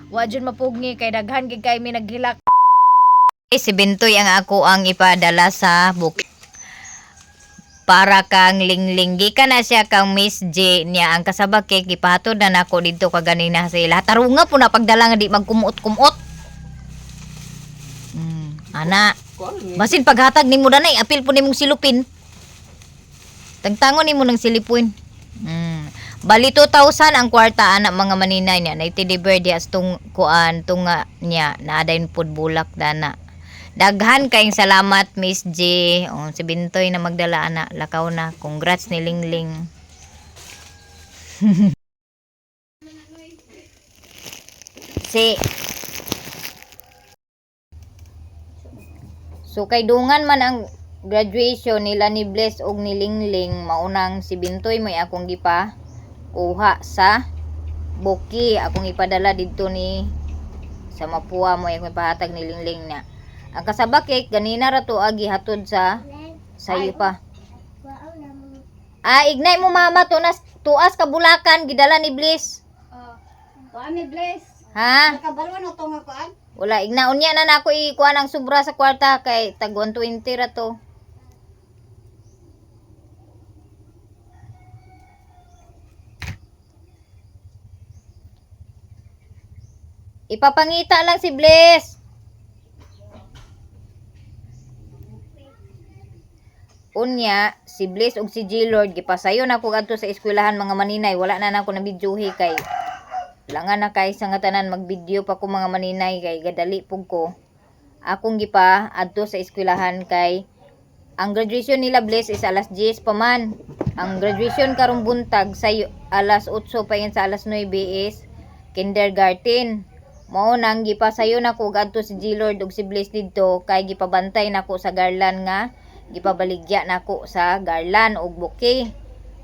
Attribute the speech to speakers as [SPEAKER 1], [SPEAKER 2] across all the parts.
[SPEAKER 1] Wa jud mapugni kay daghan gid kay mi naghilak. Si Bintoy ang ako ang ipadala sa bukid. Para kang lingling gikan na siya kang Miss J niya ang kasabake gipahatod na nako didto kaganina sa ila. Tarunga po na pagdala nga di magkumuot-kumot. Ana. Basin paghatag nimo danay apil po nimong silupin. Tagtangon nimo ng silipin. Bali 2,000 ang kwarta anak mga maninay niya. Naitidibir di as tung kuan tunga niya na adain pud bulak dana. Daghan kayong salamat Miss J. Si Bintoy na magdala ana. Lakaw na. Congrats ni Lingling. So kay dungan man ang graduation nila ni Bless og ni Lingling, maunang si Bintoy may akong gipa kuha sa Buki. Akong ipadala didto ni sa Mapua mo akong ipahatag ni Lingling na. Ang kasabake ganina ra to agi hatod sa sayo pa. Ignay mo mama tuas ka Bulacan gidala ni Bliss.
[SPEAKER 2] Kuan ni Bliss.
[SPEAKER 1] Ha?
[SPEAKER 2] Nakabalwan o to nga kuan?
[SPEAKER 1] Wala ignaon niya na nako ikuan ang sobra sa kwarta kay tag 120 ra to. Ipapangita lang si Bliss. Unya, si Bliss ug si G-Lord gipasayo na ko adto sa eskwelahan mga maninay. Wala na nako na bidyuhi kay langan na kay sa nga tanan magbidyo pa ko mga maninay kay gadali pug ko. Akong gipa adto sa eskwelahan kay ang graduation nila Bliss is alas 10 pa man. Ang graduation karong buntag sa alas 8 pa yan sa alas 9 is kindergarten. Mao nang gipasayo na ko adto si G-Lord ug si Bliss didto kay gipabantay nako sa garland nga gipabaligya nako sa garland ug buki.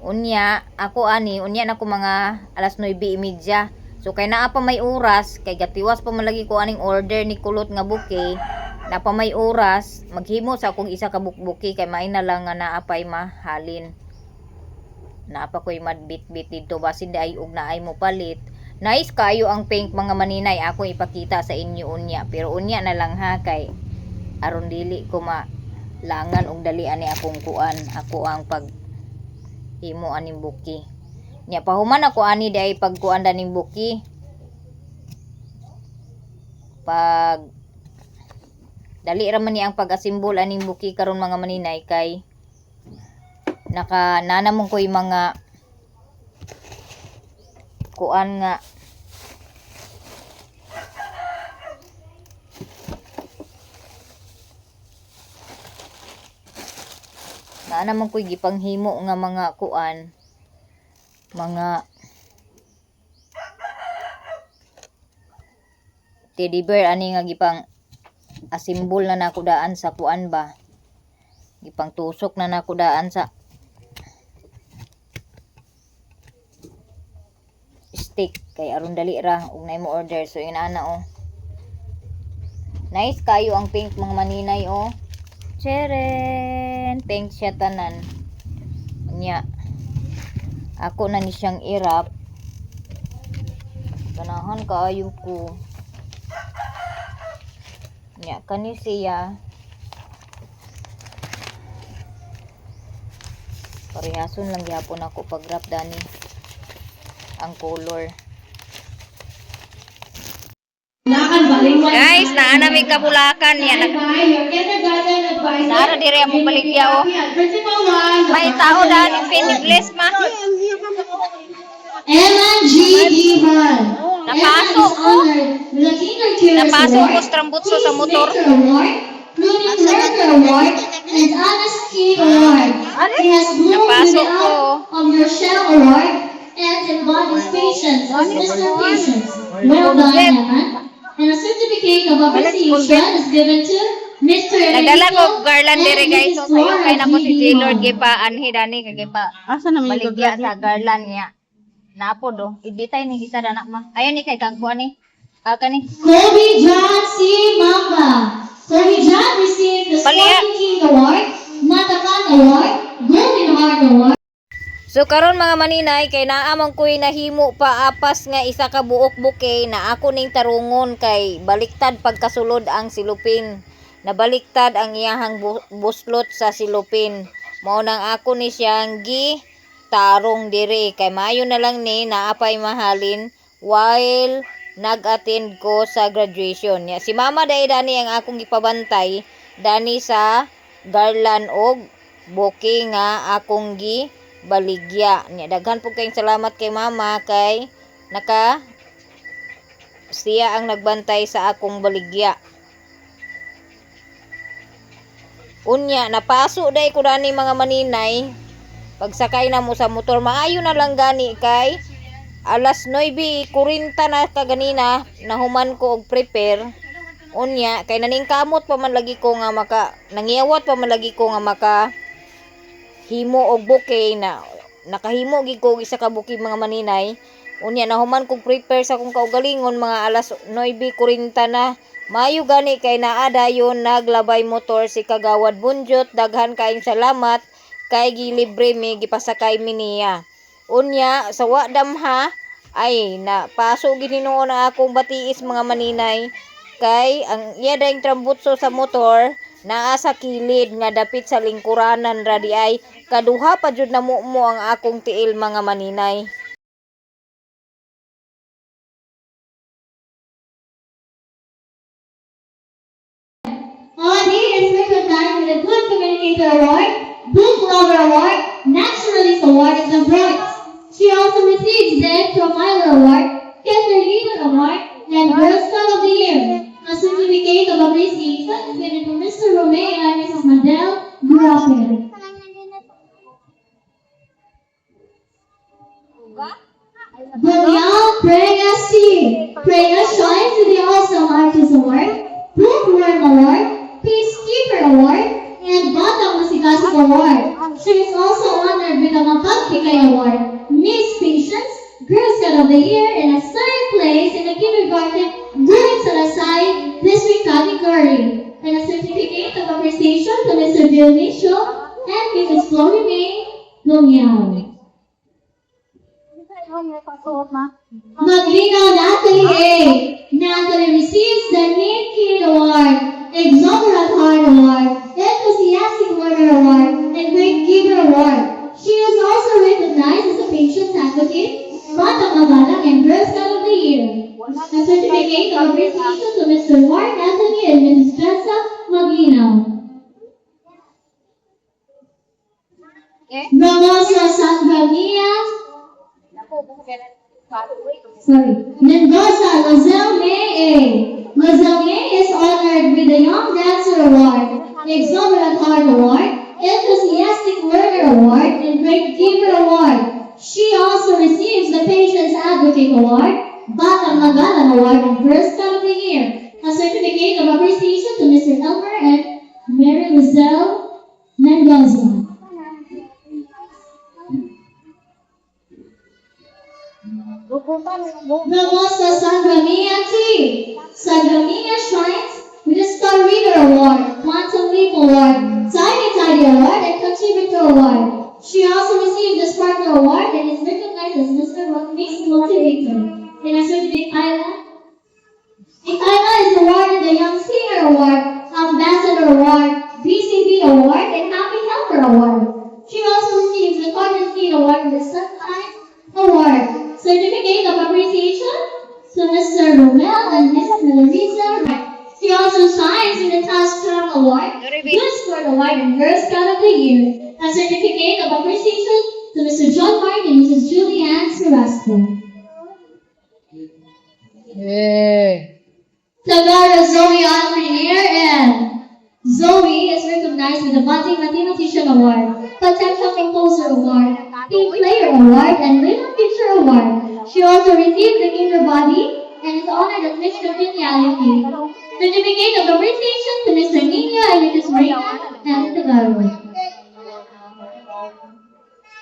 [SPEAKER 1] Unya ako unya nako mga alas 9:30. So kay naa pa may oras kay gatiwas pa man lagi ko aning order ni kulot nga buki. Na pa may oras maghimo sa akong isa ka bukbuki kay may na lang nga naa pay mahalin. Naa pa koy madbit-bit dito basin di ay ug naay mo palit. Nice kayo ang pink mga maninay ako ipakita sa inyo unya pero unya na lang ha kay aron dili ko langan og dali ani akong kuan ako ang pag himo aning buki nya pahuman ako ani day pagkuan daning buki pag dali ra man ni ang pag-asimbol aning buki karon mga maninay kay nanamong ko'y mga kuan nga naman ko'y gipanghimo nga mga kuan mga teddy bear ani nga gipang asimbol na nako daan sa kuan ba gipang tusok na nako daan sa stick kay aron dali ra ug nay mo order so inana nice kayo ang pink mga maninay Cheren, pink siya tanan. Nya. Ako na ni siyang irap. Ganahan kaayo ko. Nya kani siya. Parehason lang gyapon ako pag wrap dani ang color. Guys, naana may kabulakan yan. Nara dire ang baligya may tao dahil Bless ma. Napasok ko strambutso sa motor. Napasok ko.
[SPEAKER 3] And embodies patience as Mr. Patience. Well done, Eman. And a certificate of appreciation is given to Mr.
[SPEAKER 1] Nagdala ko garland dire guys. So sayo kay nako si J-Lord gipa anhi dani kay gipa.
[SPEAKER 2] Asa na may
[SPEAKER 1] baligya sa garland niya. Napo do. Ibitay ni isa na ma. Ayon ni kay kagkuan ni. Kani.
[SPEAKER 3] Kobe John C. Mamba. Kobe John received the Sporting King Award, Matapan Award, Golden Heart Award.
[SPEAKER 1] So karon mga maninay kay naamang ko'y nahimo pa apas nga isa ka buok bouquet na ako ning tarungon kay baliktad pagkasulod ang silupin. Nabaliktad ang iyahang buslot sa silupin. Mao nang ako ni siyang gi tarong diri kay mayo na lang ni naapay mahalin while nag-attend ko sa graduation. Ya, si Mama dai dani ang akong gipabantay dani sa garland og bouquet nga akong gi baligya. Nya daghan po kayong salamat kay Mama kay siya ang nagbantay sa akong baligya. Unya napaso day ko dani mga maninay. Pagsakay na mo sa motor maayo na lang gani kay alas 9:40 na kaganina nahuman ko og prepare. Unya kay naningkamot pa man lagi ko nga nangiawat pa man lagi ko nga himo og bouquet na nakahimo gid ko og isa ka bouquet mga maninay. Unya nahuman kog prepare sa akong kaugalingon mga alas 9:40 na. Mayo gani kay naa dayon naglabay motor si Kagawad Bunjot. Daghan kaayong salamat kay gilibre mi gipasakay mi niya. Unya sa wa damha ay napaso gid hinuon ang akong batiis mga maninay kay ang iya daing trambutso sa motor naa sa kilid nga dapit sa lingkuranan ra di ay kaduha pa jud namo ang akong tiil mga maninay.
[SPEAKER 3] He is recognized with a Good Communicator Award, Book Lover Award, Naturalist Award, and the Bright. She also receives the Profiler Award, Kessler Leader Award, and Girl Scout of the Year. A certificate of appreciation is given to Mr. Romeo and Mrs. Mandel Graffin. Danielle Prega C. Prega shines with the Awesome Artist Award, Bookworm Award, Peacekeeper Award, and Batang Masikasik Award. She is also honored with the Mapagkikay Award, Miss Patience, Girl Scout of the Year, and a third place in the kindergarten During Salasay District category, and a certificate of appreciation to Mr. Dionisio and Mrs. Chloe May Lumiao. Maglinaw Natalie A. Natalie receives the Nick Kid Award, Exuberant Heart Award, Enthusiastic Learner Award, and Great Giver Award. She is also recognized as a Patient's Advocate, Batang Magalang, and Girl Scout of the Year. A certificate of appreciation to Mr. Mark Anthony and Mrs. Jessa Maglinaw. Ramosa Sandra Mia Mendoza Lozelle May A. Lozelle May is honored with the Young Dancer Award, Exuberant Heart Award, Enthusiastic Learner Award, and Great Giver Award. She also receives the Patient's Advocate Award, Batang Magalang Award, and Girl Scout of the Year. A certificate of appreciation to Mr. Elmer and Mary Lozelle Mendoza. Ramosa Sandra Mia T. Sandra Mia shines with the Star Reader Award, Quantum Leap Award, Tiny Tidy Award, and Contributor Award. She also received the Sparkler Award and is recognized as Mr. Rockmix Motivator. In a certificate, Ikaila is awarded the Young Singer Award, Ambassador Award, BCB Award, and Happy Helper Award. She also receives the Cotton Seed Award and the Sunshine Award. Certificate of appreciation to Mr. Romel and Mrs. Melissa. She also shines in the Task Track Award, Good Sport Award, and Girl Scout of the Year. A certificate of appreciation to Mr. John Mark and Mrs. Julianne Surasco. Tagara Zoe Entrepreneur and Zoe is recognized with the Budding Mathematician Award, Potential Composer Award, Team Player Award, and Little Teacher Award. She also received the Kinder Body and is honored as Miss Geniality. Certificate of appreciation to Mr. Nino and Mrs. Reina and Tagaro.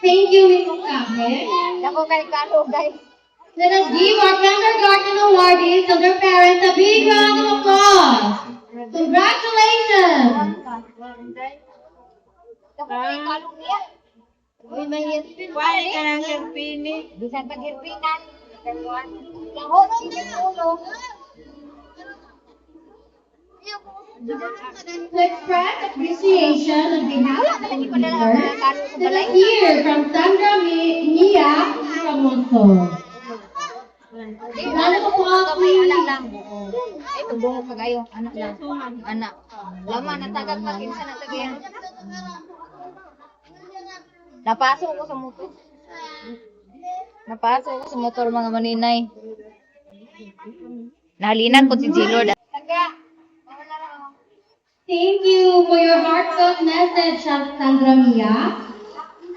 [SPEAKER 3] Thank you, Mrs. Cabre. Let us give our kindergarten awardees and their parents a big round of applause. Congratulations!
[SPEAKER 2] Uy, may hirpin. Wala ka ng hirpin eh.
[SPEAKER 1] Bisan pag hirpinan. Lahulog na lahulog.
[SPEAKER 3] To express appreciation on behalf of the teacher, let us hear from Sandra Mia Ramonto. Lalo ko po ako
[SPEAKER 1] Anak lang. Ay, pagbuhok ka kayo. Anak lang. Anak. Lama, natagag na. Kinsa na tagayan. Napasok ko sa motor. Napasok ko sa motor mga maninay. Nahalinan ko si G-Lord.
[SPEAKER 3] Thank you for your heartfelt message, Sandra Mia.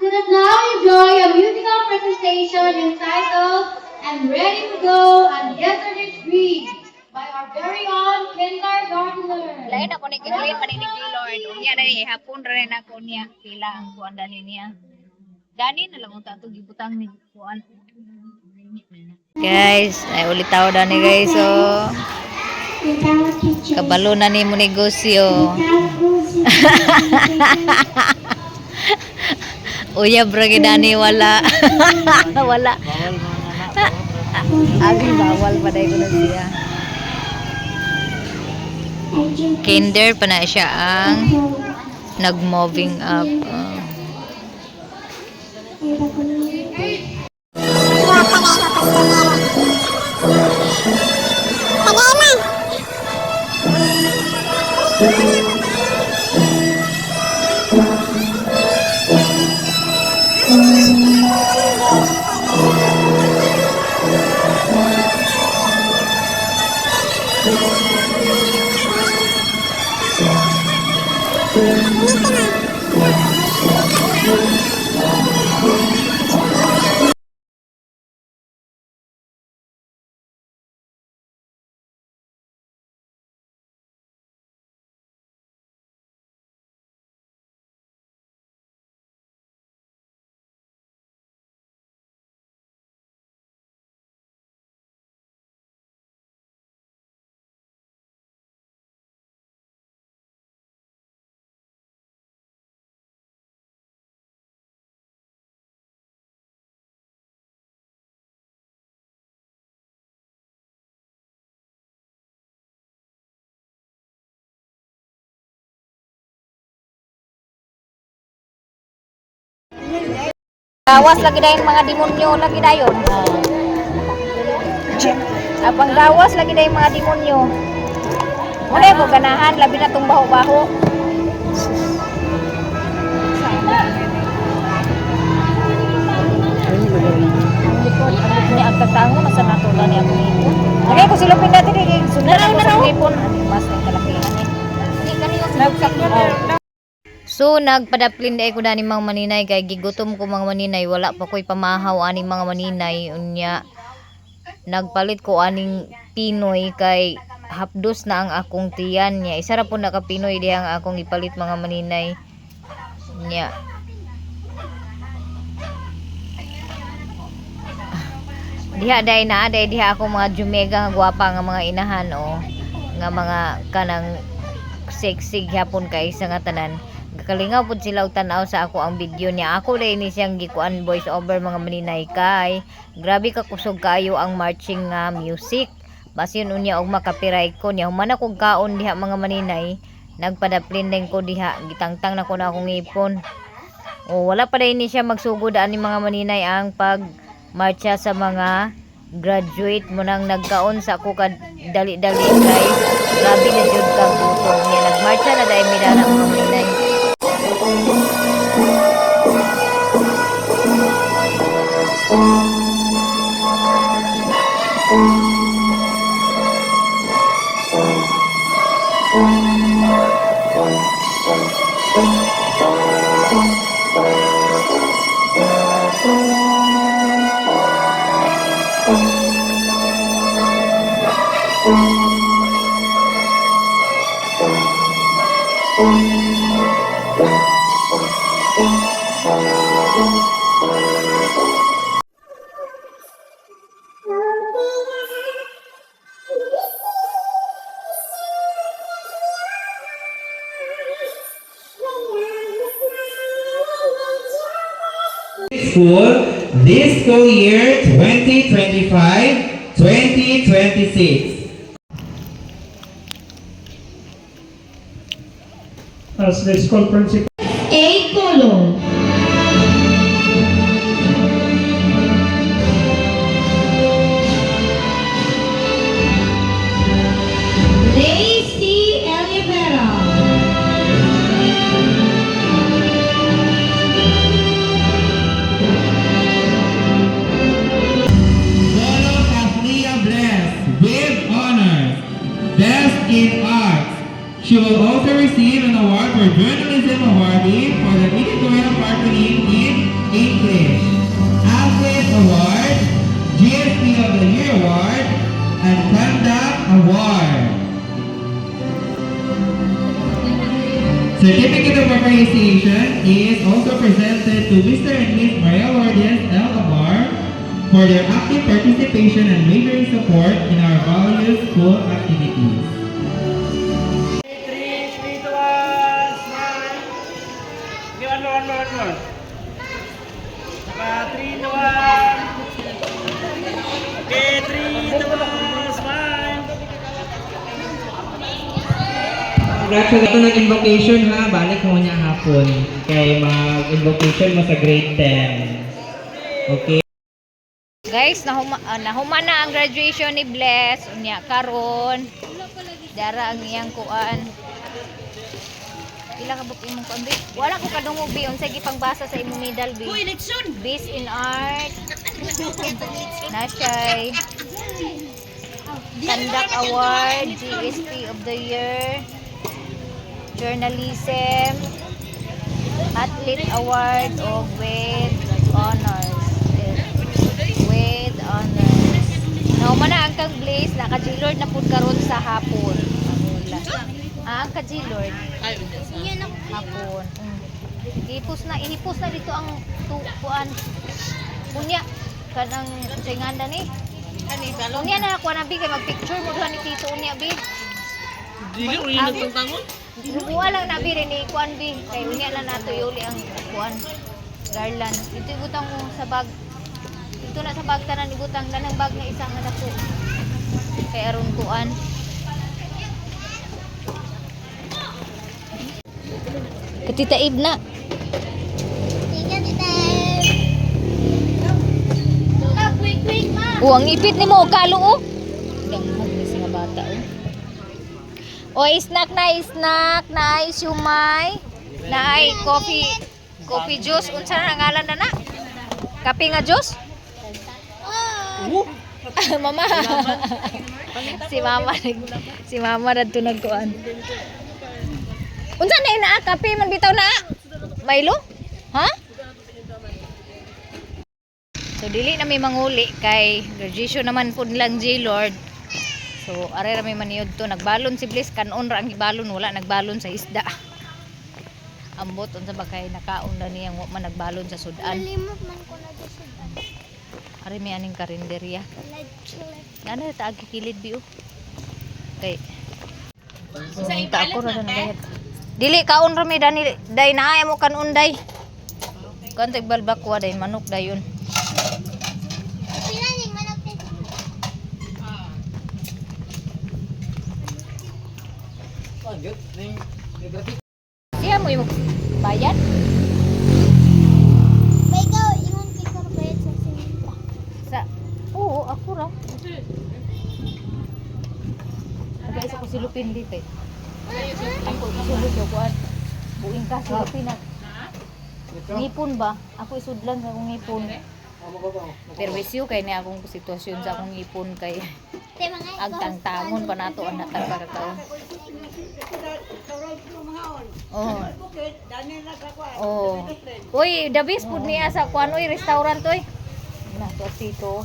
[SPEAKER 3] Let us now enjoy a musical presentation entitled "I'm Ready to Go on Yesterday's Dream" by our very own kindergartner.
[SPEAKER 1] Lain ako ni Kiklin, maninig G-Lord. Unya na ni, hapon rin ako niya. Pila ang kuan dani niya. Dani na lang ang tato gibutang ni kuan. Guys, ay ulit tao dani guys. So, kabalo na ni mo negosyo. Uya bragi dani wala. Wala. Agi bawal pa dai ko na siya. Kinder pa na siya ang nag-moving up. Gawas lagi dayon mga demonyo lagi dayon. Apang gawas lagi dayon mga demonyo. Muna ko ganahan labi na tong baho-baho. Ni ang tatango nasa nato na ni ako ipon. Lagi ko silupin dati di sundan ako sa ipon. Mas ang kalakihan eh. Ni kaniyo nagsak. So nagpadaplin day ko dani mga maninay kay gigutom ko mga maninay wala pa ko'y pamahaw aning mga maninay unya nagpalit ko aning Pinoy kay hapdos na ang akong tiyan niya isa ra po naka Pinoy diha ang akong ipalit mga maninay niya diha day na day diha ako mga jumega nga gwapa nga mga inahan o nga mga kanang sexy hapon kay isa nga tanan kalingaw pud sila og tan-aw sa ako ang video niya ako dai ni siyang gikuan voice over mga maninay kay grabe ka kusog kayo ang marching nga music basin unya og makapiright ko niya human ako kaon diha mga maninay nagpadaplin din ko diha gitangtang na ko na akong ipon o wala pa dai ni siya magsugod ani mga maninay ang pag marcha sa mga graduate mo nang nagkaon sa ako ka dali-dali kay grabe na jud kang gutom niya nagmarcha na dai mi dana mga maninay.
[SPEAKER 4] school this school year 2025-2026.
[SPEAKER 5] As the school principal.
[SPEAKER 3] A. Colon. Lacey Olivera.
[SPEAKER 4] Lolo Kathleen Bless with honors, Best in Arts. She will also receive an award for Journalism Awardee for the editorial partnering in English, Athlete Award, GSP of the Year Award, and Conduct Award. Certificate of Appreciation is also presented to Mr. and Ms. Maria Lourdes L. Amar for their active participation and majoring support in our values school activities.
[SPEAKER 5] 3, 2, 1, smile. Okay, one more. 3, 2, 1. Okay, 3, 2, 1, smile.
[SPEAKER 4] Congratulations nag-invocation ha, balik mo niya hapon. Kay mag-invocation mo sa grade 10. Okay.
[SPEAKER 1] Guys, nahuma na ang graduation ni Bless. Unya karon. Dara ang iyang kuan. Pila ka buk imong kuan bi? Wala ko kadungog bi unsay gipangbasa sa imong medal bi. Best in Art. Nashay. Conduct Award, GSP of the Year. Journalism. Athlete Award o with honors. With honors. Nauma na ang kang Blaze, naka-G-Lord na pud karon sa hapon. Ang ka-G-Lord. Hapon. Ihipos na dito ang tukuan. Kunya kanang singanda ni. Unya na ako na bi kay mag-picture mo duha ni Tito unya bi. Dili uri na tangon. Wala lang na bi rin ni kuan bi kay unya na nato yuli ang kuan. Garland. Ito ibutang mo sa bag. Ito na sa bag tanan ibutang danang bag na isang na dako. Kay aron kuan. Ketitaib na. Oh, ang ipit ni mo kalo oh. Danghag ni nga bata oh. Oy, snack na ay siumay, na ay coffee juice. Unsa na ngalan na na? Kape nga juice? Mama. si mama radto nagkuan. Unsa na ina kape man bitaw na? Milo? Ha? So dili na may manguli kay graduation naman pud lang J-Lord. So are ra may maniud to nagbalon si Bliss kanon ra ang gibalon wala nagbalon sa isda. Ambot unsa ba kay nakaon na niyang wa man nagbalon sa sudan.
[SPEAKER 2] Limot man ko na sa sudan.
[SPEAKER 1] Are may aning karinderya. Ana ta agi kilid biu. Kay sa ako ra na bayad. Dili kaon ra may dani day naay mo kanon day. Kantay balbakwa day manok dayon. Siya mo yung bayad?
[SPEAKER 2] May ikaw, ingon kay karbayad sa sinita.
[SPEAKER 1] Oo, ako ra. Nag-isa ko silupin dito eh. Ako isulod ko kuan. Buing ka silupin na. Ngipon ba? Ako isudlan sa akong ngipon. Perwisyo kay niya akong sitwasyon sa akong ngipon kay agtang-tangon pa nato ang natagbarataon. Oh. Oh. Uy, the best food niya sa kuan oy restaurant oy. Na to Tito.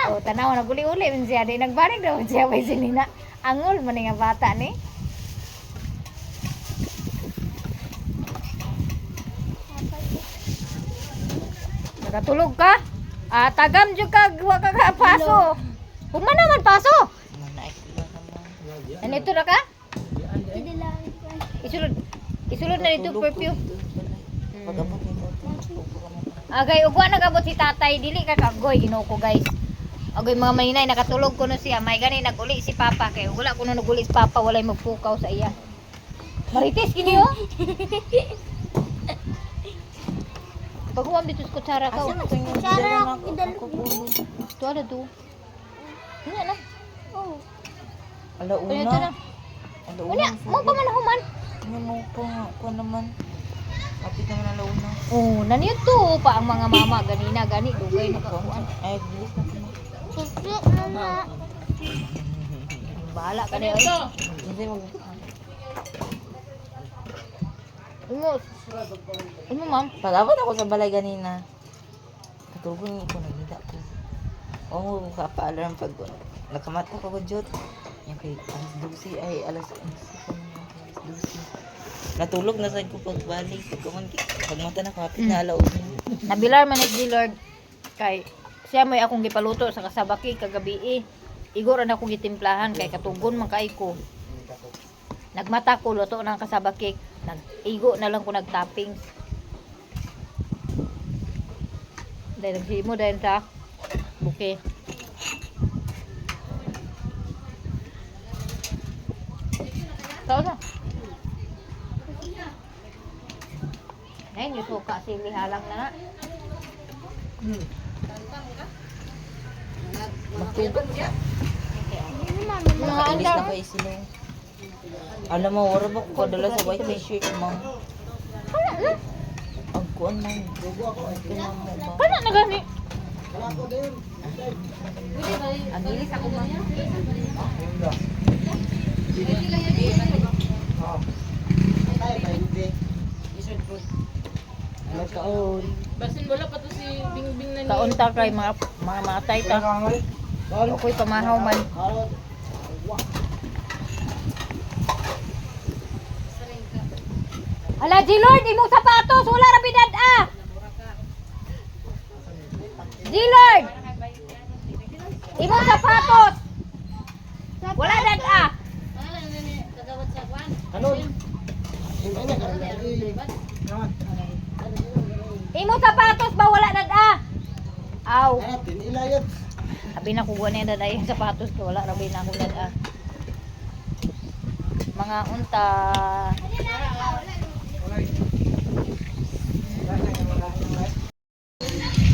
[SPEAKER 1] Oh, tanaw na guli-uli man siya di nagbarig daw siya bay sinina. Angol man nga bata ni. Nakatulog ka? Tagam jud ka wa ka paso. Kuma naman paso. Ano ito na ka? Isulod na dito perfume. Agay ugwa nagabot si tatay dili ka kagoy Ginoo ko guys. Agoy mga maninay nakatulog ko no siya. May gani naguli si papa kay wala ko na naguli si papa walay magpukaw sa iya. Marites kini oh. Paghuam dito sa kutsara ka.
[SPEAKER 2] Kutsara ako idalo.
[SPEAKER 1] Ito ala to. Ano na?
[SPEAKER 2] Oh.
[SPEAKER 1] Kaya ito na. Wala, mo pa man human.
[SPEAKER 6] Ano po nga ko naman. Kapit naman ang launa.
[SPEAKER 1] Oh, naniyot to pa ang mga mama ganina gani dugay nakakuan.
[SPEAKER 6] Ay, bilis na po.
[SPEAKER 2] Sipit na na.
[SPEAKER 1] Bahala ka na oy.
[SPEAKER 6] Hindi mag...
[SPEAKER 1] Imo ma'am.
[SPEAKER 6] Pag-abot ako sa balay ganina. Katugon ko, nagida ko. Oo, kapa-alarm pag nakamata ko ko, Jot. Yung kay alas 12 ay alas 12. Natulog na sa ko pagbalik. Pagmata na kapit na alaw.
[SPEAKER 1] Nabilar man ni Lord kay siya may akong gipaluto sa kasabaki kagabi. Igor na akong gitimplahan kay katugon man kay ko. Nagmata ko luto ng kasabaki. Nag-igo na lang ko nag-toppings. Dahil nagsimo dahil sa buke. Tao na. Ngayon yung suka sili halang na.
[SPEAKER 6] Magtugod ka.
[SPEAKER 1] Mga
[SPEAKER 6] Ilis na
[SPEAKER 1] andar.
[SPEAKER 6] kayo sila. Alam mo, wala ba ko dala sa white t-shirt, ma'am? Ang kuan, ma'am.
[SPEAKER 1] Kana na gani.
[SPEAKER 6] Ang ilis ako, ma'am.
[SPEAKER 1] Kaunta kay mga matay ta. Ako'y pamahaw man. Hala, G-Lord, imong sapatos, wala ra bidad ah. G-Lord. Imong sapatos. Wala dad ah. Imong sapatos ba wala dad ah. Aw. Abi na kuha niya dad ay yung sapatos ko, wala ra bin ako dad ah. Mga unta.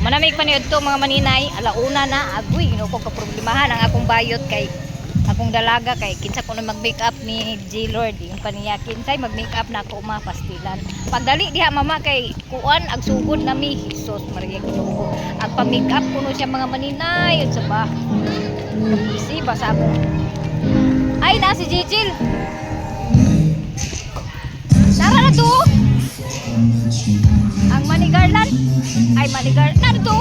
[SPEAKER 1] Manamig pa niyo to mga maninay, alauna na, agoy, ino ko kaproblemahan ang akong bayot kay akong dalaga kay kinsa ko na mag-make up ni G Lord, yung paniya kinsay mag-make up na ako pastilan. Pagdali diha mama kay kuan ag sugod nami, Jesus Maria Ginoo. Ag pa-make up kuno siya mga maninay, sa ba. Si basa mo. Ay na si Jichil. Tara na to. Ang manigarlan ay manigar na to.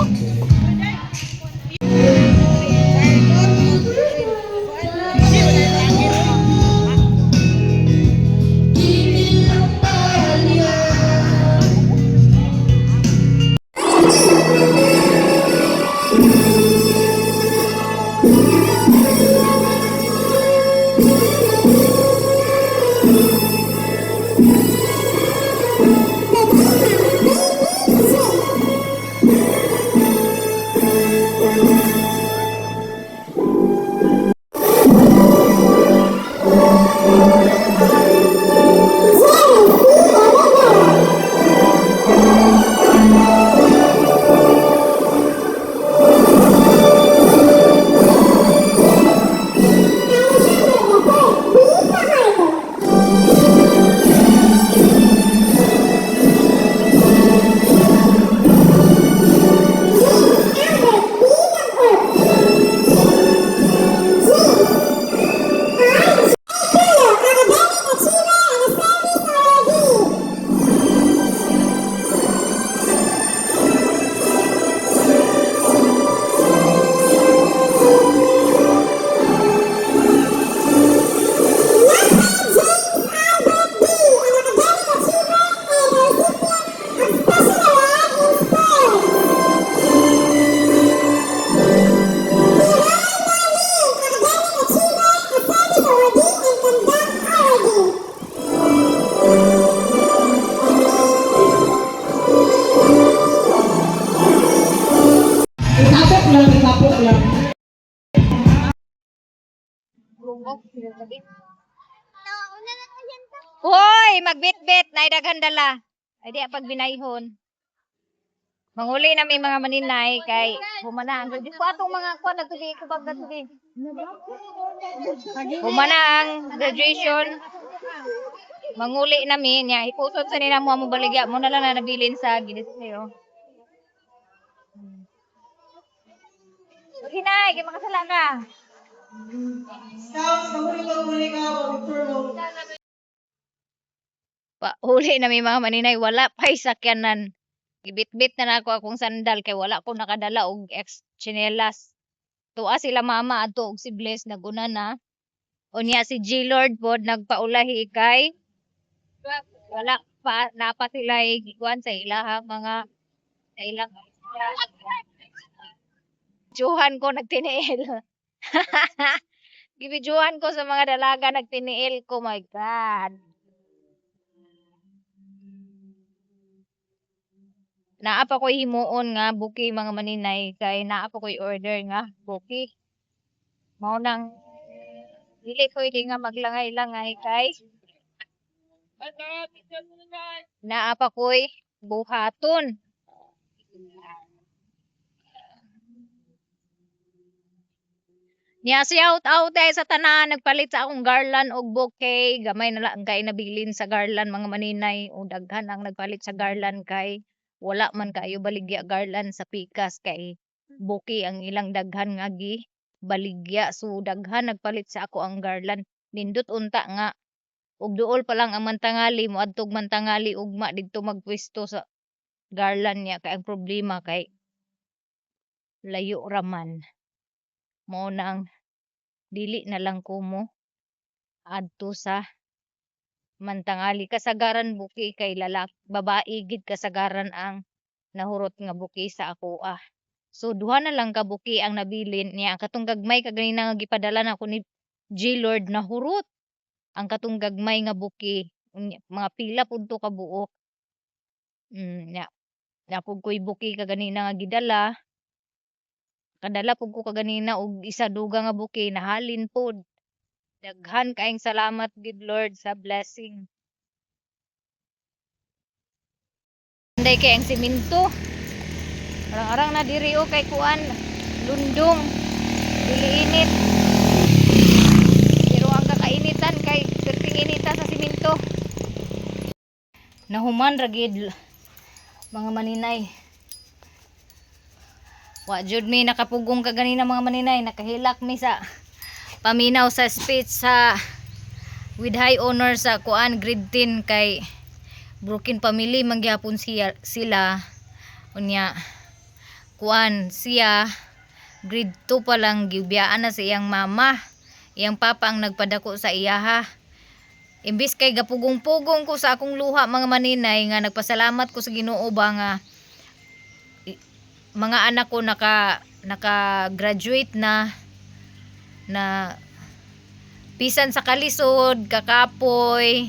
[SPEAKER 2] Nauna na yan ta.
[SPEAKER 1] Hoy, magbitbit na daghan dala. Ay di pag binayhon. Manguli na may mga maninay kay humana ang graduation. Ko atong mga kuan nagtubi ko bag nagtubi. Humana ang graduation. Manguli namin niya iputot sa nila mo baligya mo na lang na nabilin sa ginisyo. Hinay, kay makasala ka. Huli na may mga maninay wala pa'y sakyanan. Gibit-bit na nako akong sandal kay wala ko nakadala og ex chinelas. Tuwa sila mama ato og si Bless naguna na. Unya si G Lord pod nagpaulahi kay wala pa napa sila gikuan sa ilaha mga sa ilang Juhan ko nagtiniil. Gibidyohan ko sa mga dalaga nagtiniil ko, my God. Naa pa ko'y himuon nga buki mga maninay kay naa pa ko'y order nga buki. Mao nang dili ko hindi nga maglangay-langay kay naa pa ko'y buhaton. Nya shout out sa tanan nagpalit sa akong garland og bouquet. Gamay na lang kay nabilin sa garland mga maninay o daghan ang nagpalit sa garland kay wala man kayo baligya garland sa pikas kay bouquet ang ilang daghan nga gi baligya. So daghan nagpalit sa ako ang garland. Nindot unta nga og duol pa lang ang mantangali mo adtog mantangali ugma didto magpwesto sa garland niya kay ang problema kay layo raman. Mo nang dili na lang ko mo adto sa mantangali kasagaran buki kay babae gid kasagaran ang nahurot nga buki sa ako So duha na lang ka buki ang nabilin niya katong gagmay kaganina nga gipadala na ko ni G Lord nahurot ang katong gagmay nga buki mga pila pud to ka buok. Nya napug ko'y buki kaganina nga gidala. Kadala pug ko kaganina og isa duga nga buki nahalin pod. Daghan kaayong salamat gid Lord sa blessing. Anday kay ang simento. Arang-arang na diri o kay kuan lundong. Dili init. Pero ang kakainitan kay perting inita sa simento. Nahuman ra gid mga maninay. Wa jud mi nakapugong kaganina mga maninay, nakahilak mi sa paminaw sa speech sa with high honor sa kuan grade 10 kay broken family mangyapon sila unya kuan siya grade 2 pa lang gibiyaan na sa iyang mama, iyang papa ang nagpadako sa iyaha. Imbis kay gapugong-pugong ko sa akong luha mga maninay nga nagpasalamat ko sa Ginoo ba nga mga anak ko naka-graduate na bisan sa kalisod, kakapoy,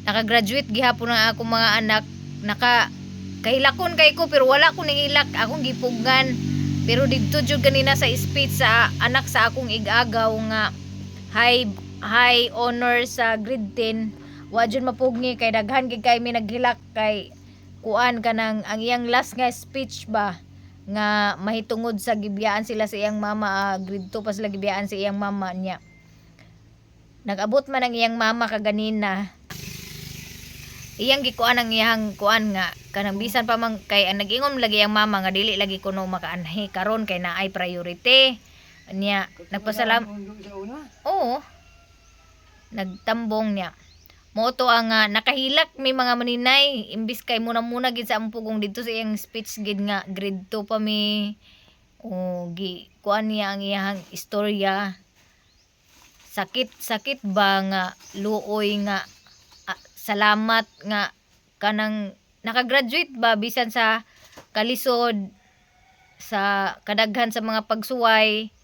[SPEAKER 1] naka-graduate gihapon ang akong mga anak, kahilakon kay ko pero wala ko ningilak, akong gipugan. Pero didto jud kanina sa speech sa anak sa akong igagaw nga high honor sa grade 10, wa jud mapugni kay daghan gid kay mi naghilak kay kuan kanang ang iyang last nga speech ba nga mahitungod sa gibiyaan sila sa iyang mama, grade 2 pa sila gibiyaan sa iyang mama niya. Nag-abot man ang iyang mama kaganina. Iyang gikuan ang iyang kuan nga kanang bisan pa man kay ang nag-ingon lagi ang mama nga dili lagi kuno makaanhi karon kay naay priority niya. Oo. Nagtambong niya. Moto ang nakahilak may mga maninay imbis kay muna gid sa among pugong dito sa iyang speech gid nga grade 2 pa mi gi kuan niya ang iyang istorya. Sakit ba nga luoy nga salamat nga kanang nakagraduate ba bisan sa kalisod sa kadaghan sa mga pagsuway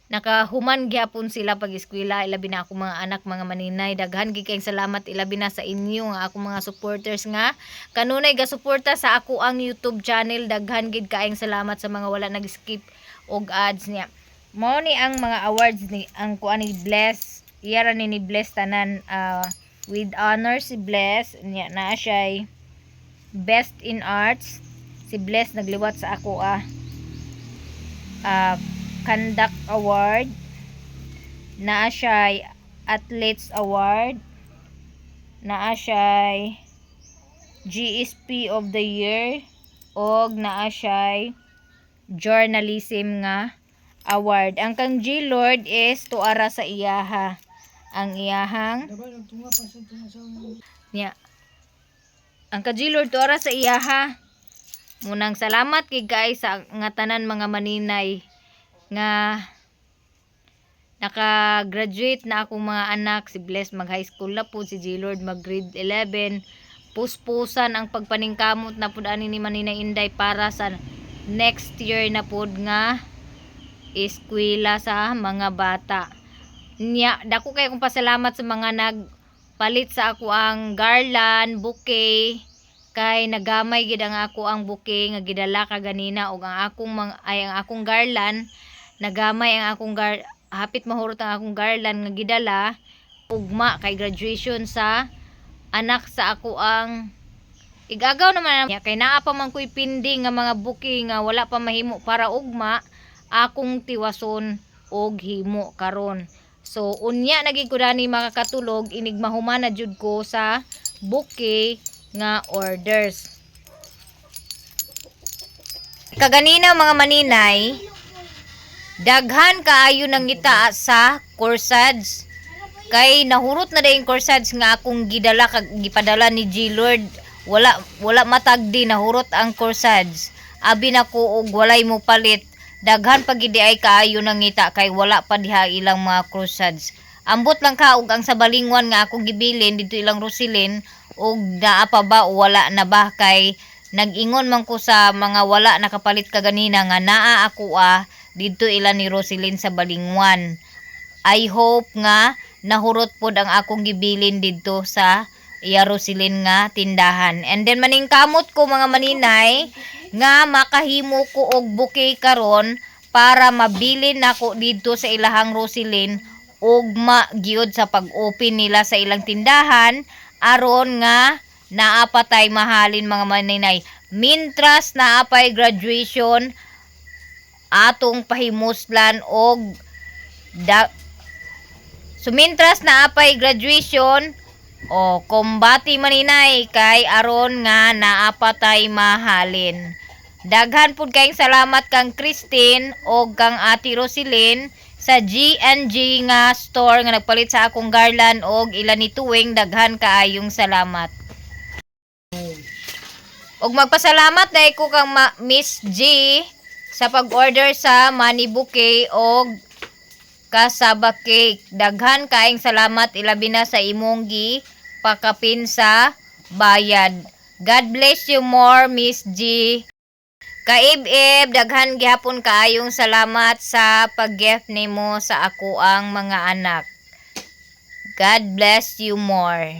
[SPEAKER 1] nakahuman gyapon sila pag eskwela. Ilabi na ako mga anak mga maninay, daghan gid kayong salamat ilabi na sa inyo nga ako mga supporters nga kanunay ga suporta sa ako ang YouTube channel. Daghan gid kayong salamat sa mga wala nag-skip og ads niya. Mao ni ang mga awards ni ang kuan ni Bless iya ra ni Bless tanan with honors si Bless niya na siya best in arts. Si Bless nagliwat sa ako conduct award, naa siya athletes award, naa siya GSP of the year, og naa siya journalism nga award. Ang kang G Lord is tuara sa iyaha ang iyahang niya. Ang ka G Lord tuara sa iyaha. Munang salamat kay guys sa nga tanan mga maninay nga naka-graduate na akong mga anak. Si Bless mag high school na po, si G Lord mag grade 11. Puspusan ang pagpaningkamot na pud ani ni Maninay Inday para sa next year na pud nga eskwela sa mga bata. Nya dako kay kong pasalamat sa mga nagpalit sa ako ang garland, bouquet, kay nagamay gid ang ako ang bouquet nga gidala kaganina og ang akong garland nagamay ang akong hapit mahurot ang akong garland nga gidala ugma kay graduation sa anak sa ako ang igagaw naman kay naa pa man ko'y pindi nga mga bouquet nga wala pa mahimo para ugma akong tiwason og himo karon. So unya naging ko dani makakatulog inig mahumana jud ko sa bouquet nga orders. Kaganina mga maninay, daghan kaayo nang ngita sa corsage. Kay nahurot na dayon corsage nga akong gidala kag gipadala ni G Lord. Wala matagdi nahurot ang corsage. Abi nako og walay mo palit. Daghan pag gidi ay kaayo nang ngita kay wala pa diha ilang mga corsage. Ambot lang ka og ang sa balingwan nga akong gibilin dito ilang Rosilin og naa pa ba o wala na ba kay nag-ingon man ko sa mga wala nakapalit kaganina nga naa ako dito ilan ni Rosilin sa balingwan. I hope nga nahurot pod ang akong gibilin dito sa iya Rosilin nga tindahan. And then maningkamot ko mga maninay nga makahimo ko og bouquet karon para mabilin nako dito sa ilahang Rosilin ugma gyud sa pag-open nila sa ilang tindahan aron nga naapatay mahalin mga maninay. Mintras naapay graduation atong pahimuslan og sumintras naapay graduation o kumbati maninay kay aron nga naapatay mahalin. Daghan pud kayong salamat kang Christine o kang Ate Rosilin sa G&G nga store nga nagpalit sa akong garland og ilan ni tuwing daghan kaayong salamat. Og magpasalamat dai ko kang Miss G sa pag-order sa money bouquet og kasaba cake. Daghan kaayong salamat ilabi na sa imong pakapin sa bayad. God bless you more, Miss G. Kaib-ib, daghan gihapon kaayong salamat sa pag-gift nimo sa ako ang mga anak. God bless you more.